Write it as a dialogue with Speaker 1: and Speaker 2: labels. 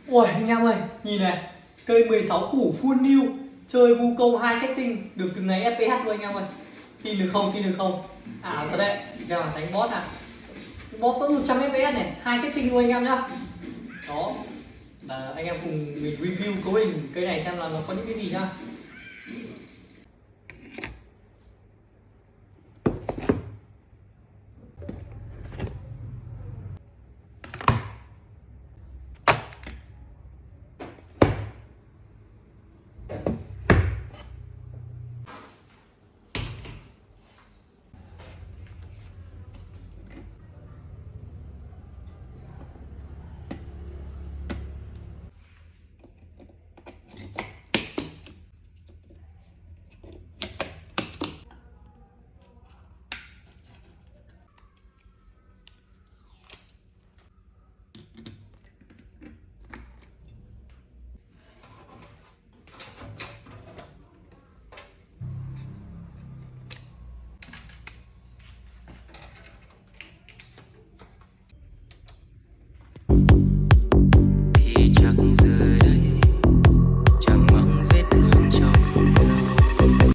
Speaker 1: Ui anh em ơi, nhìn này, cây 16 củ full new, chơi Wukong 2 setting được từng này FPH luôn anh em ơi. Tin được không, tin được không? Ảo thật đấy, giờ đánh boss à. Boss vẫn 100 FPS này, 2 setting luôn anh em nhá. Đó, là anh em cùng mình review cấu hình cây này xem là nó có những cái gì nhá.
Speaker 2: thì chẳng